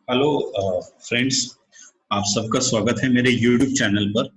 Hello friends, आप सबका स्वागत है मेरे YouTube चैनल पर।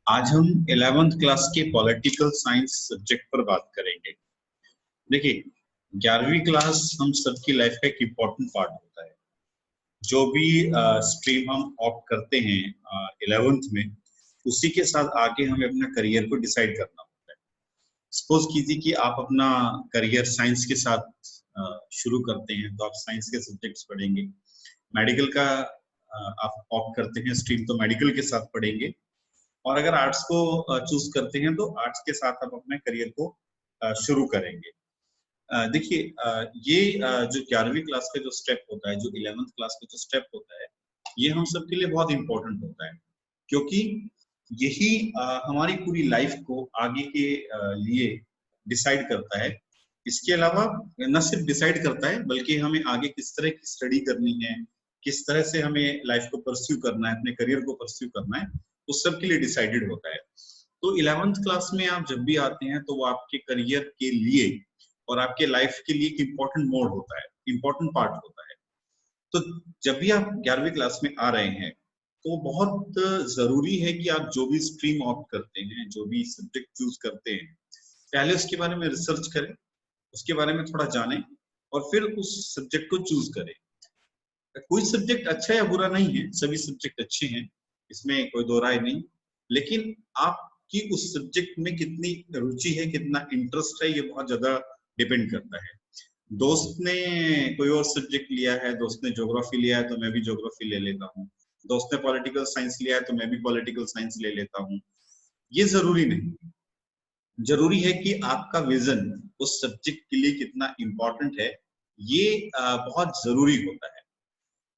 आज हम 11th क्लास के पॉलिटिकल साइंस सब्जेक्ट पर बात करेंगे। देखिए, 11वीं क्लास हम सबकी लाइफ का एक इम्पोर्टेंट पार्ट होता है। जो भी स्ट्रीम हम ऑप्ट करते हैं 11th में, उसी के साथ आगे हमें अपना करियर को डिसाइड करना होता है। सपोज कीजिए कि आप अपना करियर साइंस के साथ शुरू करते हैं, तो आप साइंस के सब्जेक्ट्स पढ़ेंगे। मेडिकल का आप ऑप्ट करते हैं स्ट्रीम, तो मेडिकल के साथ पढ़ेंगे। और अगर आर्ट्स को चूज करते हैं तो आर्ट्स के साथ आप अपने करियर को शुरू करेंगे। देखिए, ये जो 11वीं क्लास का जो स्टेप होता है, जो 11th क्लास का जो स्टेप होता है, ये हम सबके लिए बहुत इंपॉर्टेंट होता है, क्योंकि यही हमारी पूरी लाइफ को आगे के लिए डिसाइड करता है। इसके अलावा न सिर्फ डिसाइड करता है, बल्कि हमें आगे किस तरह की स्टडी करनी है, किस तरह से हमें लाइफ को परस्यू करना है, अपने करियर को परस्यू करना है, उस सब के लिए डिसाइडेड होता है। तो 11th क्लास में आप जब भी आते हैं तो वो आपके करियर के लिए और आपके लाइफ के लिए एक इम्पोर्टेंट मोड होता है, इम्पोर्टेंट पार्ट होता है। तो जब भी आप 11वीं क्लास में आ रहे हैं, तो बहुत जरूरी है कि आप जो भी स्ट्रीम ऑप्ट करते हैं, जो भी सब्जेक्ट चूज करते हैं, पहले उसके बारे में रिसर्च करें, उसके बारे में थोड़ा जानें और फिर उस सब्जेक्ट को चूज करें। कोई सब्जेक्ट अच्छा या बुरा नहीं है, सभी सब्जेक्ट अच्छे हैं, इसमें कोई दो राय नहीं। लेकिन आपकी उस सब्जेक्ट में कितनी रुचि है, कितना इंटरेस्ट है, ये बहुत ज्यादा डिपेंड करता है। दोस्त ने कोई और सब्जेक्ट लिया है, दोस्त ने ज्योग्राफी लिया है तो मैं भी ज्योग्राफी ले लेता हूँ, दोस्त ने पॉलिटिकल साइंस लिया है तो मैं भी पॉलिटिकल साइंस ले लेता हूँ। ये जरूरी नहीं। जरूरी है कि आपका विजन उस सब्जेक्ट के लिए कितना इम्पोर्टेंट है, ये बहुत जरूरी होता है।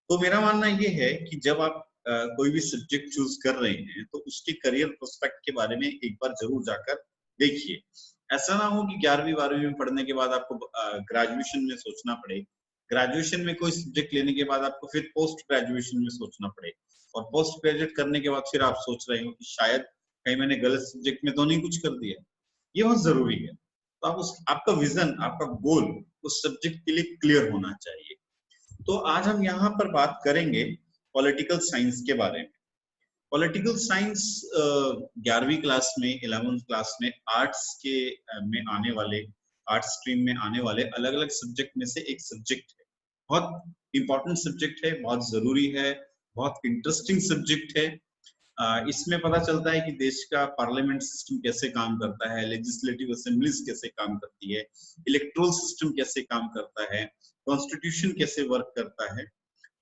तो मेरा मानना ये है कि जब आप कोई भी सब्जेक्ट चूज कर रहे हैं, तो उसके करियर प्रोस्पेक्ट के बारे में एक बार जरूर जाकर देखिए। ऐसा ना हो कि 11वीं 12वीं में पढ़ने के बाद आपको ग्रेजुएशन में सोचना पड़े, ग्रेजुएशन में कोई सब्जेक्ट लेने के बाद आपको फिर पोस्ट ग्रेजुएशन में सोचना पड़े, और पोस्ट ग्रेजुएट करने के बाद फिर आप सोच रहे हो कि शायद कहीं मैंने गलत सब्जेक्ट में तो नहीं कुछ कर दिया। ये बहुत जरूरी है। तो आपका विजन, आपका गोल उस सब्जेक्ट के लिए क्लियर होना चाहिए। तो आज हम यहाँ पर बात करेंगे पॉलिटिकल साइंस के बारे में। पॉलिटिकल साइंस 11वीं क्लास में, 11th क्लास में आर्ट्स के में आने वाले, आर्ट्स स्ट्रीम में आने वाले अलग अलग सब्जेक्ट में से एक सब्जेक्ट है। बहुत इंपॉर्टेंट सब्जेक्ट है, बहुत जरूरी है, बहुत इंटरेस्टिंग सब्जेक्ट है। इसमें पता चलता है कि देश का पार्लियामेंट सिस्टम कैसे काम करता है, लेजिस्लेटिव असेंबलीज कैसे काम करती है, इलेक्टोरल सिस्टम कैसे काम करता है, कॉन्स्टिट्यूशन कैसे वर्क करता है।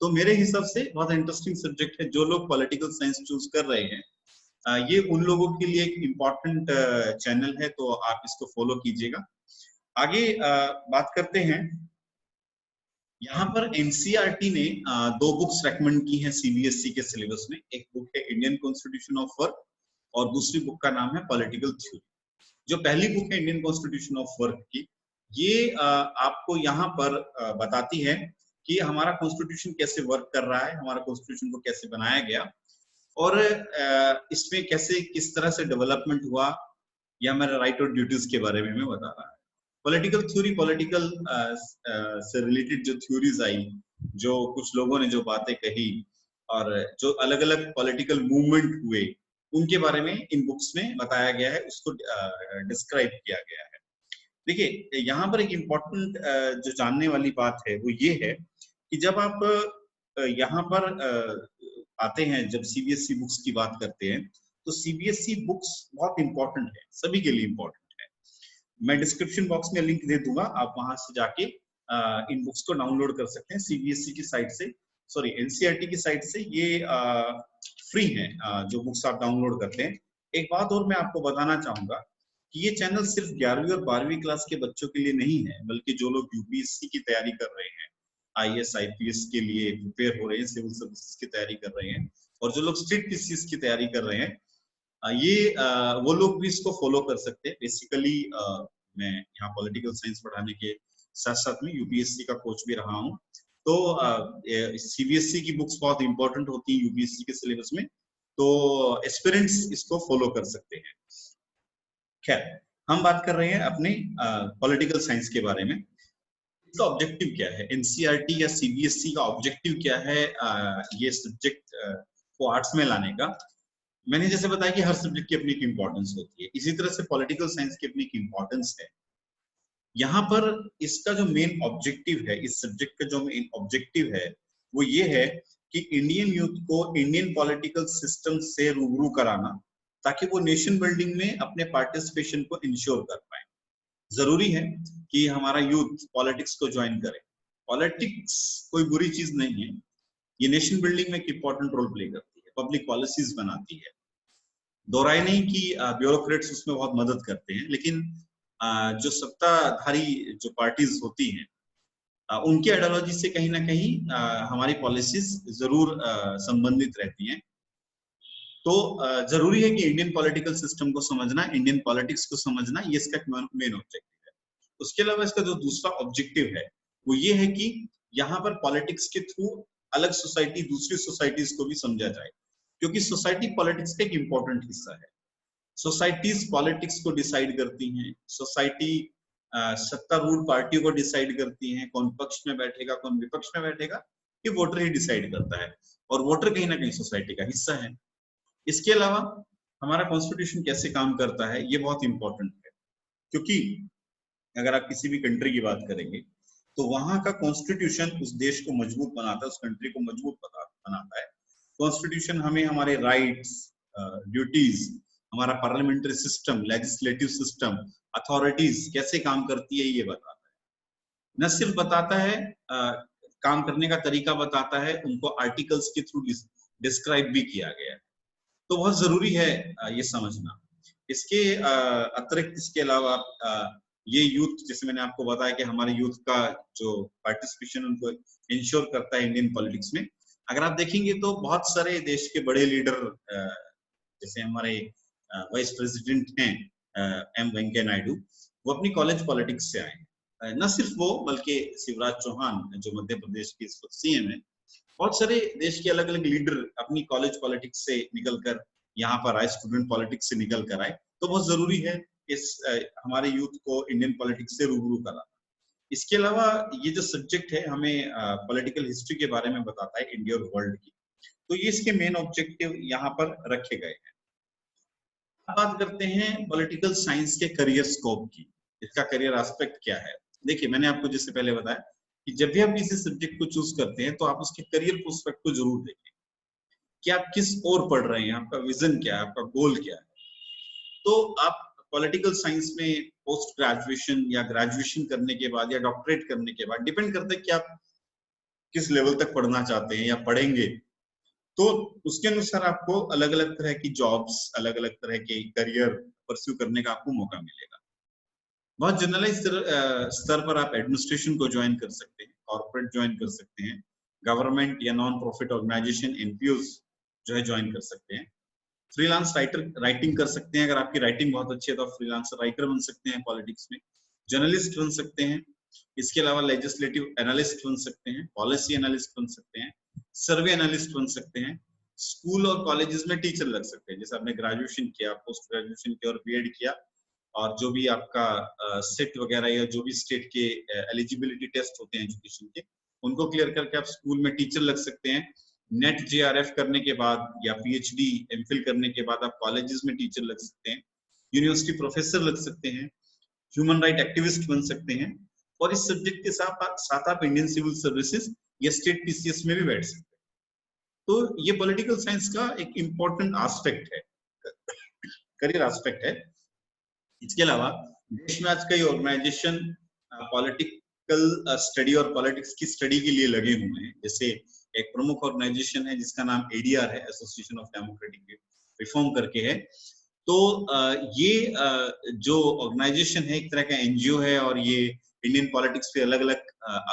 तो मेरे हिसाब से बहुत इंटरेस्टिंग सब्जेक्ट है। जो लोग पॉलिटिकल साइंस चूज कर रहे हैं, ये उन लोगों के लिए एक इम्पॉर्टेंट चैनल है, तो आप इसको फॉलो कीजिएगा। आगे बात करते हैं। यहाँ पर एनसीईआरटी ने दो बुक्स रेकमेंड की हैं सीबीएसई के सिलेबस में। एक बुक है इंडियन कॉन्स्टिट्यूशन ऑफ वर्क, और दूसरी बुक का नाम है पॉलिटिकल थ्योरी। जो पहली बुक है इंडियन कॉन्स्टिट्यूशन ऑफ वर्क की, ये आपको यहाँ पर बताती है कि हमारा कॉन्स्टिट्यूशन कैसे वर्क कर रहा है, हमारा कॉन्स्टिट्यूशन को कैसे बनाया गया, और इसमें कैसे किस तरह से डेवलपमेंट हुआ, या मेरा राइट और ड्यूटीज के बारे में बता रहा है। पॉलिटिकल थ्योरी, पॉलिटिकल से रिलेटेड जो थ्योरीज आई, जो कुछ लोगों ने जो बातें कही, और जो अलग अलग पॉलिटिकल मूवमेंट हुए, उनके बारे में इन बुक्स में बताया गया है, उसको डिस्क्राइब किया गया है। देखिए, यहाँ पर एक इम्पोर्टेंट जो जानने वाली बात है वो ये है कि जब आप यहाँ पर आते हैं, जब सीबीएसई बुक्स की बात करते हैं, तो सीबीएसई बुक्स बहुत इंपॉर्टेंट है, सभी के लिए इंपॉर्टेंट है। मैं डिस्क्रिप्शन बॉक्स में लिंक दे दूंगा, आप वहां से जाके इन बुक्स को डाउनलोड कर सकते हैं सीबीएसई की साइट से, सॉरी एनसीईआरटी की साइट से। ये फ्री है जो बुक्स आप डाउनलोड करते हैं। एक बात और मैं आपको बताना चाहूंगा कि ये चैनल सिर्फ 11वीं और 12वीं क्लास के बच्चों के लिए नहीं है, बल्कि जो लोग यूपीएससी की तैयारी कर रहे हैं, आईएएस आईपीएस के लिए प्रिपेयर हो रहे हैं, सिविल सर्विसेज की तैयारी कर रहे हैं, और जो लोग स्टेट पीसीएस की तैयारी कर रहे हैं, ये वो लोग भी इसको फॉलो कर सकते हैं। बेसिकली मैं यहाँ पॉलिटिकल साइंस पढ़ाने के साथ साथ में यूपीएससी का कोच भी रहा हूँ। तो सीबीएसई की बुक्स बहुत इंपॉर्टेंट होती है यूपीएससी के सिलेबस में, तो एस्पिरेंट्स इसको फॉलो कर सकते हैं। खैर, हम बात कर रहे हैं अपने पॉलिटिकल साइंस के बारे में। इसका ऑब्जेक्टिव क्या है, एनसीईआरटी या सीबीएसई का ऑब्जेक्टिव क्या है ये सब्जेक्ट को आर्ट्स में लाने का। मैंने जैसे बताया कि हर सब्जेक्ट की अपनी एक इंपॉर्टेंस होती है, इसी तरह से पॉलिटिकल साइंस की अपनी एक इंपॉर्टेंस है। यहाँ पर इसका जो मेन ऑब्जेक्टिव है, इस सब्जेक्ट का जो मेन ऑब्जेक्टिव है वो ये है कि इंडियन यूथ को इंडियन पॉलिटिकल सिस्टम से रूबरू कराना, ताकि वो नेशन बिल्डिंग में अपने पार्टिसिपेशन को इंश्योर कर पाए। जरूरी है कि हमारा यूथ पॉलिटिक्स को ज्वाइन करे। पॉलिटिक्स कोई बुरी चीज नहीं है, ये नेशन बिल्डिंग में एक इंपॉर्टेंट रोल प्ले करती है, पब्लिक पॉलिसीज बनाती है। दोहराए नहीं कि ब्यूरोक्रेट्स उसमें बहुत मदद करते हैं, लेकिन जो सत्ताधारी जो पार्टीज होती हैं उनकी आइडियोलॉजी से कहीं ना कहीं हमारी पॉलिसीज जरूर संबंधित रहती हैं। तो जरूरी है कि इंडियन पॉलिटिकल सिस्टम को समझना, इंडियन पॉलिटिक्स को समझना, ये इसका मेन ऑब्जेक्टिव है। उसके अलावा इसका जो दूसरा ऑब्जेक्टिव है वो ये है कि यहाँ पर पॉलिटिक्स के थ्रू अलग सोसाइटी, दूसरी सोसाइटीज को भी समझा जाए, क्योंकि सोसाइटी पॉलिटिक्स का एक इंपॉर्टेंट हिस्सा है। सोसाइटीज पॉलिटिक्स को डिसाइड करती हैं, सोसाइटी सत्तारूढ़ पार्टियों को डिसाइड करती हैं, कौन पक्ष में बैठेगा कौन विपक्ष में बैठेगा, ये वोटर ही डिसाइड करता है, और वोटर कहीं ना कहीं सोसाइटी का हिस्सा है। इसके अलावा हमारा कॉन्स्टिट्यूशन कैसे काम करता है ये बहुत इंपॉर्टेंट है, क्योंकि अगर आप किसी भी कंट्री की बात करेंगे तो वहां का कॉन्स्टिट्यूशन उस देश को मजबूत बनाता है, उस कंट्री को मजबूत बनाता है। कॉन्स्टिट्यूशन हमें हमारे राइट्स, ड्यूटीज, हमारा parliamentary system, legislative system, authorities कैसे काम करती है ये बताता है। न सिर्फ बताता है, काम करने का तरीका बताता है, उनको आर्टिकल्स के थ्रू डिस्क्राइब भी किया गया है। तो बहुत जरूरी है ये समझना। इसके अतिरिक्त, इसके अलावा ये यूथ, जैसे मैंने आपको बताया कि हमारे यूथ का जो पार्टिसिपेशन उनको इंश्योर करता है इंडियन पॉलिटिक्स में। अगर आप देखेंगे तो बहुत सारे देश के बड़े लीडर, जैसे हमारे वाइस प्रेसिडेंट हैं एम वेंकैया नायडू, वो अपनी कॉलेज पॉलिटिक्स से आए हैं। न सिर्फ वो, बल्कि शिवराज चौहान जो मध्य प्रदेश के इस वक्त सीएम है, बहुत सारे देश के अलग अलग लीडर अपनी कॉलेज पॉलिटिक्स से निकलकर यहाँ पर आए, स्टूडेंट पॉलिटिक्स से निकल कर आए। तो बहुत जरूरी है इस हमारे यूथ को इंडियन पॉलिटिक्स से रूबरू कराना। इसके अलावा ये जो सब्जेक्ट है हमें पॉलिटिकल हिस्ट्री के बारे में बताता है, इंडिया और वर्ल्ड की। तो ये इसके मेन ऑब्जेक्टिव यहाँ पर रखे गए हैं। अब बात करते हैं पॉलिटिकल साइंस के करियर स्कोप की, इसका करियर एस्पेक्ट क्या है। देखिए, मैंने आपको जिससे पहले बताया कि जब भी आप किसी सब्जेक्ट को चूज करते हैं तो आप उसके करियर प्रोस्पेक्ट को जरूर देखें कि आप किस ओर पढ़ रहे हैं, आपका विजन क्या है, आपका गोल क्या है। तो आप पॉलिटिकल साइंस में पोस्ट ग्रेजुएशन या ग्रेजुएशन करने के बाद या डॉक्टरेट करने के बाद, डिपेंड करता है कि आप किस लेवल तक पढ़ना चाहते हैं या पढ़ेंगे, तो उसके अनुसार आपको अलग अलग तरह की जॉब्स, अलग अलग तरह के करियर परस्यू करने का आपको मौका मिलेगा। बहुत जनरलाइज स्तर पर आप एडमिनिस्ट्रेशन को ज्वाइन कर सकते हैं, कॉर्पोरेट ज्वाइन कर सकते हैं, गवर्नमेंट या नॉन प्रॉफिट ऑर्गेनाइजेशन, एनपीओज जो है ज्वाइन कर सकते हैं। फ्रीलांस राइटिंग कर सकते हैं, अगर आपकी राइटिंग बहुत अच्छी है तो आप फ्रीलांसर राइटर बन सकते हैं पॉलिटिक्स में, जर्नलिस्ट बन सकते हैं। इसके अलावा लेजिस्लेटिव एनालिस्ट बन सकते हैं, पॉलिसी एनालिस्ट बन सकते हैं, सर्वे एनालिस्ट बन सकते हैं, स्कूल और कॉलेजेस में टीचर लग सकते हैं। जैसे आपने ग्रेजुएशन किया, पोस्ट ग्रेजुएशन किया और बीएड किया, और जो भी आपका सेट वगैरह या जो भी स्टेट के एलिजिबिलिटी टेस्ट होते हैं एजुकेशन के, उनको क्लियर करके आप स्कूल में टीचर लग सकते हैं। नेट जेआरएफ करने के बाद या पीएचडी एमफिल करने के बाद आप कॉलेजेस में टीचर लग सकते हैं, यूनिवर्सिटी प्रोफेसर लग सकते हैं, ह्यूमन राइट एक्टिविस्ट बन सकते हैं, और इस सब्जेक्ट के साथ आप इंडियन सिविल सर्विसेज या स्टेट पीसीएस में भी बैठ सकते हैं। तो ये पॉलिटिकल साइंस का एक इंपॉर्टेंट एस्पेक्ट है, करियर एस्पेक्ट है। इसके अलावा देश में आज कई ऑर्गेनाइजेशन पॉलिटिकल स्टडी और पॉलिटिक्स की स्टडी के लिए लगे हुए हैं। जैसे एक प्रमुख ऑर्गेनाइजेशन है जिसका नाम एडीआर है, एसोसिएशन ऑफ डेमोक्रेटिक रिफॉर्म करके है। तो ये जो ऑर्गेनाइजेशन है एक तरह का एनजीओ है, और ये इंडियन पॉलिटिक्स पे अलग अलग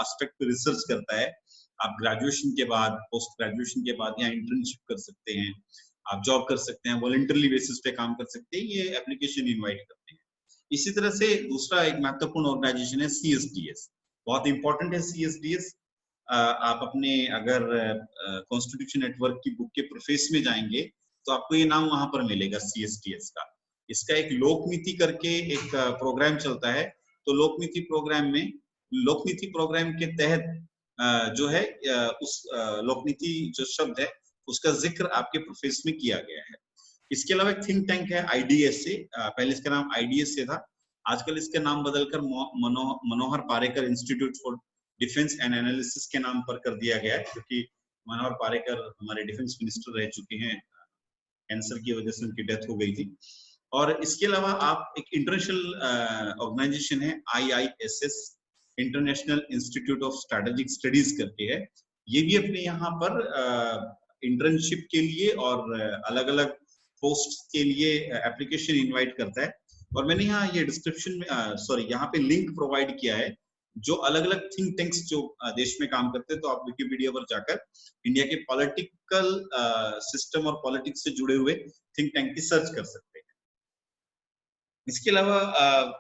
एस्पेक्ट पे रिसर्च करता है। आप ग्रेजुएशन के बाद, पोस्ट ग्रेजुएशन के बाद यहाँ इंटर्नशिप कर सकते हैं, आप जॉब कर सकते हैं, वॉलंटरी बेसिस पे काम कर सकते हैं, ये एप्लीकेशन इनवाइट करते हैं। इसी तरह से दूसरा एक महत्वपूर्ण ऑर्गेनाइजेशन है सीएसडीएस, बहुत इंपॉर्टेंट है सीएसडीएस। आप अपने अगर कॉन्स्टिट्यूशन नेटवर्क की बुक के प्रोफेस में जाएंगे तो आपको ये नाम वहां पर मिलेगा, सीएसडीएस का। इसका एक लोक नीति करके एक प्रोग्राम चलता है, तो लोक नीति प्रोग्राम में लोक नीति प्रोग्राम के तहत जो है उस लोक नीति जो शब्द है उसका जिक्र आपके प्रोफेस में किया गया है। इसके अलावा एक थिंक टैंक है आईडीएस से, पहले इसका नाम आईडीएस से था, आजकल इसका नाम बदलकर Manohar Parrikar institute for defence and analysis के नाम पर कर दिया गया है, क्योंकि मनोहर पारेकर हमारे डिफेंस मिनिस्टर रह चुके हैं, कैंसर की वजह से उनकी डेथ हो गई थी। और इसके अलावा आप एक इंटरनेशनल ऑर्गेनाइजेशन है IISS, international institute of strategic studies करके है, ये भी अपने यहाँ पर इंटर्नशिप के लिए और अलग अलग पोस्ट के लिए एप्लीकेशन इनवाइट करता है। और मैंने यहाँ ये डिस्क्रिप्शन में यहाँ पे लिंक प्रोवाइड किया है जो अलग अलग थिंक टैंक्स जो देश में काम करते हैं, तो आप विकिपीडिया पर जाकर इंडिया के पॉलिटिकल सिस्टम और पॉलिटिक्स से जुड़े हुए थिंक टैंक की सर्च कर सकते हैं। इसके अलावा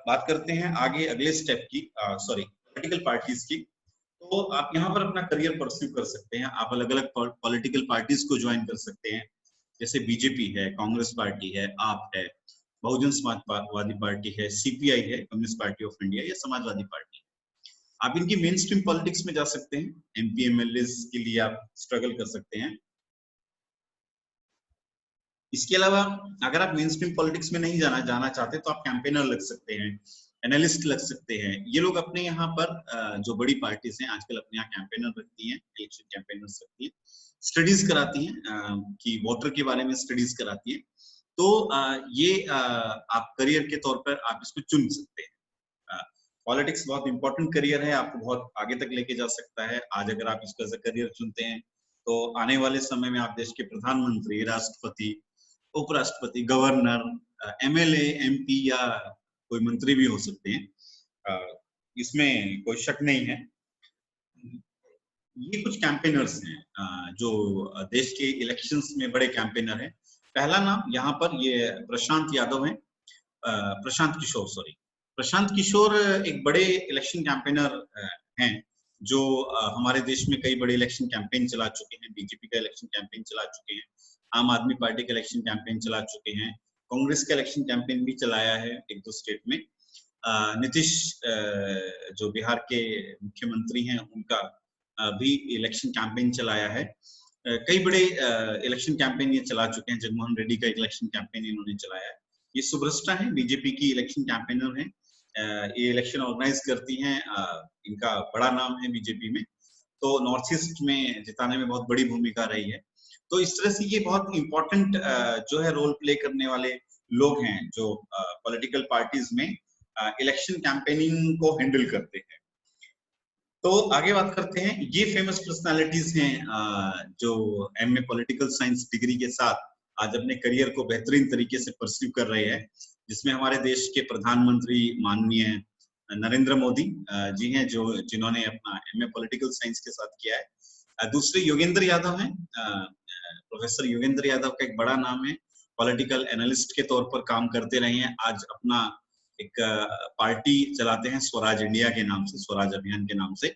बात करते हैं आगे अगले स्टेप की, पॉलिटिकल पार्टीज की। तो आप यहाँ पर अपना करियर परस्यू कर सकते हैं, आप अलग अलग पॉलिटिकल पार्टीज को ज्वाइन कर सकते हैं, जैसे बीजेपी है, कांग्रेस पार्टी है, आप है, बहुजन समाजवादी पार्टी है, सीपीआई है, कम्युनिस्ट पार्टी ऑफ इंडिया या समाजवादी पार्टी। आप इनकी मेन स्ट्रीम पॉलिटिक्स में जा सकते हैं, एमपी एमएलए के लिए आप स्ट्रगल कर सकते हैं। इसके अलावा अगर आप मेन स्ट्रीम पॉलिटिक्स में नहीं जाना चाहते तो आप कैंपेनर लग सकते हैं, एनालिस्ट लग सकते हैं। ये लोग अपने यहाँ पर जो बड़ी पार्टीज हैं आजकल अपने यहाँ कैंपेनर रखती हैं, इलेक्शन कैंपेनर्स रखती हैं, स्टडीज कराती हैं कि वोटर के बारे में स्टडीज कराती हैं। तो ये आप करियर के तौर पर आप इसको चुन सकते हैं। पॉलिटिक्स बहुत इंपॉर्टेंट करियर है, आपको बहुत आगे तक लेके जा सकता है। आज अगर आप इसको एज अ करियर चुनते हैं तो आने वाले समय में आप देश के प्रधानमंत्री, राष्ट्रपति, उपराष्ट्रपति, गवर्नर, एमएलए, एमपी या कोई मंत्री भी हो सकते हैं, इसमें कोई शक नहीं है। ये कुछ कैंपेनर्स हैं जो देश के इलेक्शंस में बड़े कैंपेनर हैं। पहला नाम यहाँ पर ये प्रशांत यादव है, प्रशांत किशोर एक बड़े इलेक्शन कैंपेनर हैं जो हमारे देश में कई बड़े इलेक्शन कैंपेन चला चुके हैं। बीजेपी का इलेक्शन कैंपेन चला चुके हैं, आम आदमी पार्टी का इलेक्शन कैंपेन चला चुके हैं, कांग्रेस का इलेक्शन कैंपेन भी चलाया है एक दो स्टेट में। नीतीश जो बिहार के मुख्यमंत्री हैं उनका भी इलेक्शन कैंपेन चलाया है। कई बड़े इलेक्शन कैंपेन ये चला चुके हैं। जगनमोहन रेड्डी का इलेक्शन कैंपेन इन्होंने चलाया है। ये सुब्रष्टा है, बीजेपी की इलेक्शन कैंपेनर है, ये इलेक्शन ऑर्गेनाइज करती हैं, इनका बड़ा नाम है बीजेपी में, तो नॉर्थ ईस्ट में जिताने में बहुत बड़ी भूमिका रही है। तो इस तरह से ये बहुत इंपॉर्टेंट जो है रोल प्ले करने वाले लोग हैं जो पॉलिटिकल पार्टीज में इलेक्शन कैंपेनिंग को हैंडल करते हैं। तो आगे बात करते हैं, ये फेमस पर्सनालिटीज हैं जो एमए पॉलिटिकल साइंस डिग्री के साथ आज अपने करियर को बेहतरीन तरीके से परस्यू कर रहे हैं, जिसमें हमारे देश के प्रधानमंत्री माननीय नरेंद्र मोदी जी हैं जिन्होंने अपना एमए पॉलिटिकल साइंस के साथ किया है। दूसरे योगेंद्र यादव हैं, प्रोफेसर योगेंद्र यादव का एक बड़ा नाम है, पॉलिटिकल एनालिस्ट के तौर पर काम करते रहे हैं, आज अपना एक पार्टी चलाते हैं स्वराज इंडिया के नाम से, स्वराज अभियान के नाम से।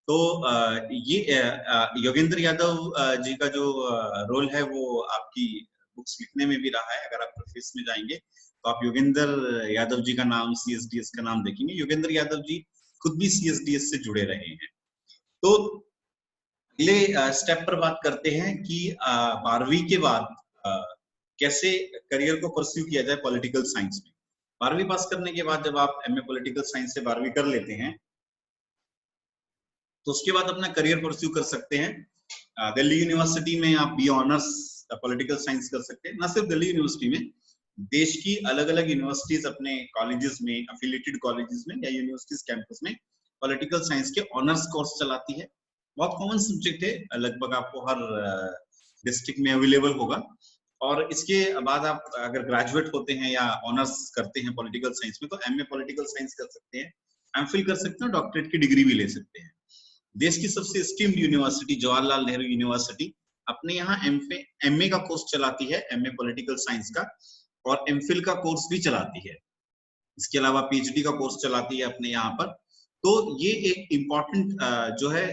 तो ये योगेंद्र यादव जी का जो रोल है वो आपकी बुक्स लिखने में भी रहा है। अगर आप प्रेफेस में जाएंगे तो आप योगेंद्र यादव जी का नाम, सीएसडीएस का नाम देखेंगे। योगेंद्र यादव जी खुद भी सीएसडीएस से जुड़े रहे हैं। तो अगले स्टेप पर बात करते हैं कि 12वीं के बाद कैसे करियर को परस्यू किया जाए पॉलिटिकल साइंस में। 12वीं पास करने के बाद जब आप एमए पॉलिटिकल साइंस से 12वीं कर लेते हैं तो उसके बाद अपना करियर परस्यू कर सकते हैं। दिल्ली यूनिवर्सिटी में आप बी ऑनर्स पॉलिटिकल साइंस कर सकते हैं। न सिर्फ दिल्ली यूनिवर्सिटी में, देश की अलग अलग यूनिवर्सिटीज अपने कॉलेजेस में, एफिलिएटेड कॉलेजेस में या यूनिवर्सिटीज कैंपस में पॉलिटिकल साइंस के ऑनर्स कोर्स चलाती है। बहुत कॉमन सब्जेक्ट है, लगभग आपको हर डिस्ट्रिक्ट में अवेलेबल होगा। और इसके बाद आप अगर ग्रेजुएट होते हैं या ऑनर्स करते हैं पॉलिटिकल साइंस में तो एमए पॉलिटिकल साइंस कर सकते हैं, एमफिल कर सकते हैं, डॉक्टरेट की डिग्री भी ले सकते हैं। देश की सबसे steamed university Jawaharlal Nehru university अपने यहाँ एमए का कोर्स चलाती है, एमए पॉलिटिकल साइंस का, और एमफिल का कोर्स भी चलाती है। इसके अलावा पीएचडी का कोर्स चलाती है अपने यहाँ पर। तो ये एक इम्पॉर्टेंट जो है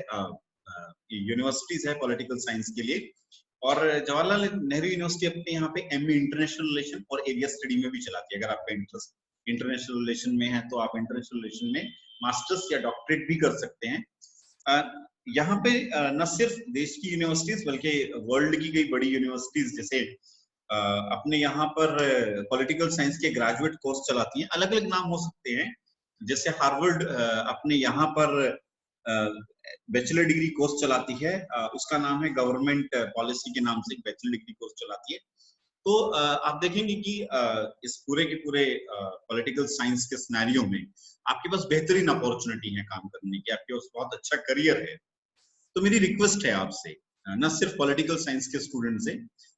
यूनिवर्सिटीज है पॉलिटिकल साइंस के लिए। और जवाहरलाल नेहरू यूनिवर्सिटी अपने यहाँ पे एमए इंटरनेशनल रिलेशन और एरिया स्टडी में भी चलाती है। अगर आपका इंटरेस्ट इंटरनेशनल रिलेशन में है तो आप इंटरनेशनल रिलेशन में मास्टर्स या डॉक्टरेट भी कर सकते हैं। यहाँ पे न सिर्फ देश की यूनिवर्सिटीज बल्कि वर्ल्ड की कई बड़ी यूनिवर्सिटीज जैसे अपने यहाँ पर पॉलिटिकल साइंस के ग्रेजुएट कोर्स चलाती हैं। अलग अलग नाम हो सकते हैं, जैसे हार्वर्ड अपने यहाँ पर बैचलर डिग्री कोर्स चलाती है, उसका नाम है गवर्नमेंट पॉलिसी के नाम से एक बैचलर डिग्री कोर्स चलाती है। तो आप देखेंगे कि इस पूरे के पूरे पॉलिटिकल साइंस के सिनेरियो में आपके पास बेहतरीन अपॉर्चुनिटी है काम करने की, आपके पास बहुत अच्छा करियर है। तो मेरी रिक्वेस्ट है आपसे, न सिर्फ पॉलिटिकल साइंस के स्टूडेंट से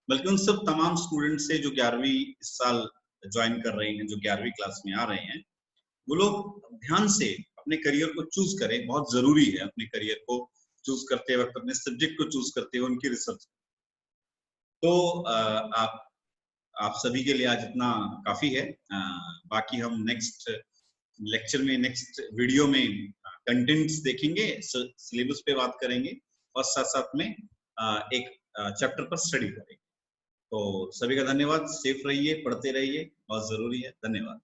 बल्कि उन सब तमाम स्टूडेंट से जो 11वीं इस साल ज्वाइन कर रहे हैं, जो 11वीं क्लास में आ रहे हैं, वो लोग ध्यान से अपने करियर को चूज करें। बहुत जरूरी है अपने करियर को चूज करते वक्त, अपने सब्जेक्ट को चूज करते हुए उनकी रिसर्च। तो आप सभी के लिए आज इतना काफी है। बाकी हम नेक्स्ट लेक्चर में, नेक्स्ट वीडियो में कंटेंट्स देखेंगे, सिलेबस पे बात करेंगे और साथ साथ में एक चैप्टर पर स्टडी करेंगे। तो सभी का धन्यवाद, सेफ रहिए, पढ़ते रहिए, बहुत जरूरी है। धन्यवाद।